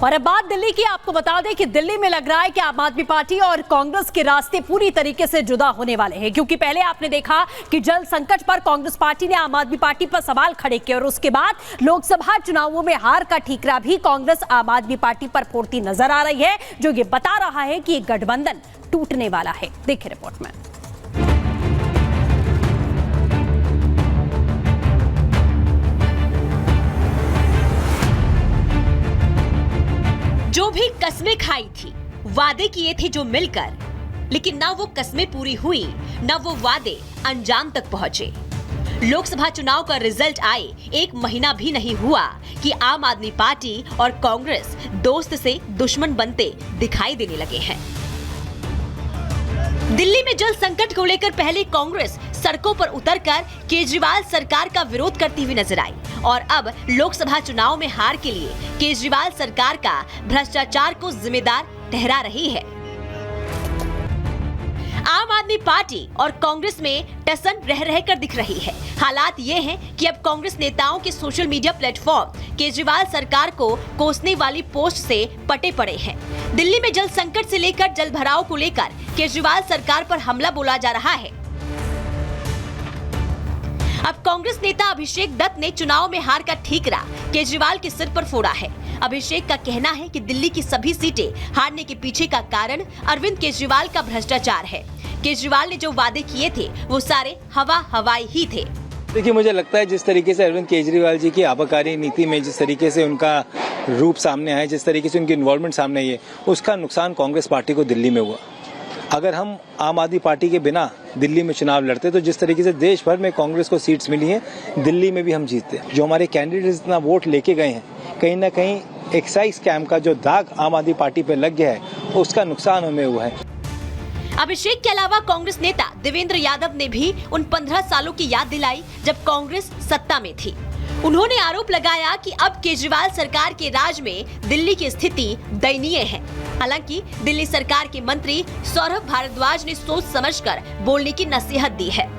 और अब बात दिल्ली की। आपको बता दें कि दिल्ली में लग रहा है कि आम आदमी पार्टी और कांग्रेस के रास्ते पूरी तरीके से जुदा होने वाले हैं, क्योंकि पहले आपने देखा कि जल संकट पर कांग्रेस पार्टी ने आम आदमी पार्टी पर सवाल खड़े किए और उसके बाद लोकसभा चुनावों में हार का ठीकरा भी कांग्रेस आम आदमी पार्टी पर फोड़ती नजर आ रही है, जो ये बता रहा है कि गठबंधन टूटने वाला है। देखिए रिपोर्ट में। जो भी कस्में खाई थी, वादे किए थे जो मिलकर, लेकिन ना वो कस्में पूरी हुई, ना वो वादे अंजाम तक पहुंचे। लोकसभा चुनाव का रिजल्ट आए 1 महीना भी नहीं हुआ कि आम आदमी पार्टी और कांग्रेस दोस्त से दुश्मन बनते दिखाई देने लगे हैं। दिल्ली में जल संकट को लेकर पहले कांग्रेस सड़कों पर उतरकर केजरीवाल सरकार का विरोध करती हुई नजर आई और अब लोकसभा चुनाव में हार के लिए केजरीवाल सरकार का भ्रष्टाचार को जिम्मेदार ठहरा रही है। आम आदमी पार्टी और कांग्रेस में टसन रह कर दिख रही है। हालात ये हैं कि अब कांग्रेस नेताओं के सोशल मीडिया प्लेटफॉर्म केजरीवाल सरकार को कोसने वाली पोस्ट से पटे पड़े हैं। दिल्ली में जल संकट से लेकर जल भराव को लेकर केजरीवाल सरकार पर हमला बोला जा रहा है। अब कांग्रेस नेता अभिषेक दत्त ने चुनाव में हार का ठीकरा केजरीवाल के सिर पर फोड़ा है। अभिषेक का कहना है कि दिल्ली की सभी सीटें हारने के पीछे का कारण अरविंद केजरीवाल का भ्रष्टाचार है। केजरीवाल ने जो वादे किए थे वो सारे हवाई ही थे। देखिए, मुझे लगता है जिस तरीके से अरविंद केजरीवाल जी की आबकारी नीति में जिस तरीके से उनका रूप सामने आया, जिस तरीके से उनकी इन्वॉल्वमेंट सामने आई है, उसका नुकसान कांग्रेस पार्टी को दिल्ली में हुआ। अगर हम आम आदमी पार्टी के बिना दिल्ली में चुनाव लड़ते तो जिस तरीके से देश भर में कांग्रेस को सीट्स मिली हैं, दिल्ली में भी हम जीतते। जो हमारे कैंडिडेट्स इतना वोट लेके गए हैं, कहीं ना कहीं एक्साइज स्कैम का जो दाग आम आदमी पार्टी पे लग गया है, उसका नुकसान हमें हुआ है। अभिषेक के अलावा कांग्रेस नेता देवेंद्र यादव ने भी उन 15 सालों की याद दिलाई जब कांग्रेस सत्ता में थी। उन्होंने आरोप लगाया कि अब केजरीवाल सरकार के राज में दिल्ली की स्थिति दयनीय है। हालांकि दिल्ली सरकार के मंत्री सौरभ भारद्वाज ने सोच समझकर बोलने की नसीहत दी है।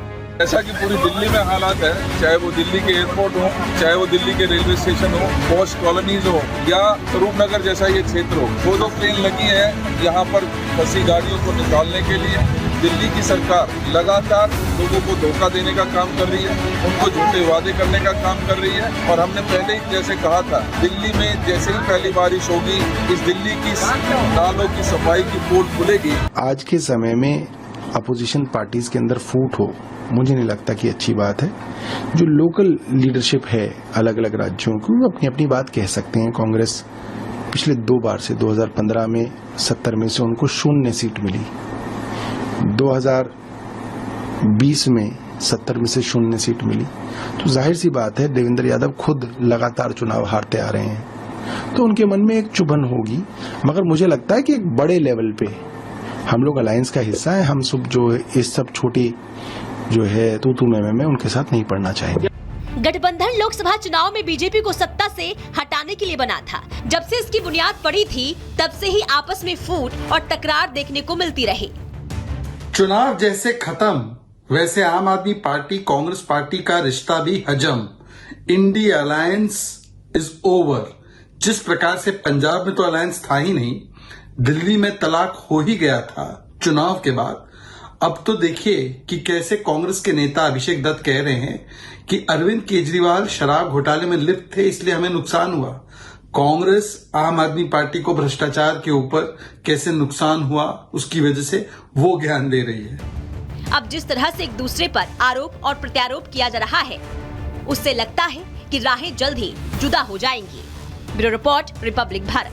ऐसा कि पूरी दिल्ली में हालात है, चाहे वो दिल्ली के एयरपोर्ट हो, चाहे वो दिल्ली के रेलवे स्टेशन हो, पॉश कॉलोनीज हो या रूपनगर जैसा ये क्षेत्र हो, 2 ट्रेन लगी है यहाँ पर फंसी गाड़ियों को निकालने के लिए। दिल्ली की सरकार लगातार लोगों को धोखा देने का काम कर रही है, उनको झूठे वादे करने का काम कर रही है। और हमने पहले ही जैसे कहा था, दिल्ली में जैसे ही पहली बारिश होगी, इस दिल्ली की नालों की सफाई की पोल खुलेगी। आज के समय में अपोजिशन पार्टीज के अंदर फूट हो, मुझे नहीं लगता कि अच्छी बात है। जो लोकल लीडरशिप है अलग अलग राज्यों की, वो अपनी अपनी बात कह सकते हैं। कांग्रेस पिछले 2 बार से 2015 में 70 में से उनको 0 सीट मिली, 2020 में 70 में से 0 सीट मिली। तो जाहिर सी बात है, देवेंद्र यादव खुद लगातार चुनाव हारते आ रहे हैं, तो उनके मन में एक चुभन होगी। मगर मुझे लगता है कि एक बड़े लेवल पे हम लोग अलायंस का हिस्सा है, हम सब जो इस सब छोटी जो है तू में उनके साथ नहीं पड़ना चाहेंगे। गठबंधन लोकसभा चुनाव में बीजेपी को सत्ता से हटाने के लिए बना था। जब से इसकी बुनियाद पड़ी थी, तब से ही आपस में फूट और टकरार देखने को मिलती रही। चुनाव जैसे खत्म, वैसे आम आदमी पार्टी कांग्रेस पार्टी का रिश्ता भी हजम। India alliance is over. जिस प्रकार से पंजाब में तो अलायंस था ही नहीं, दिल्ली में तलाक हो ही गया था चुनाव के बाद, अब तो देखिए कि कैसे कांग्रेस के नेता अभिषेक दत्त कह रहे हैं कि अरविंद केजरीवाल शराब घोटाले में लिप्त थे, इसलिए हमें नुकसान हुआ। कांग्रेस आम आदमी पार्टी को भ्रष्टाचार के ऊपर कैसे नुकसान हुआ, उसकी वजह से वो ज्ञान दे रही है। अब जिस तरह से एक दूसरे पर आरोप और प्रत्यारोप किया जा रहा है, उससे लगता है कि राहें जल्द ही जुदा हो जाएंगी। Bureau report, Republic Bharat.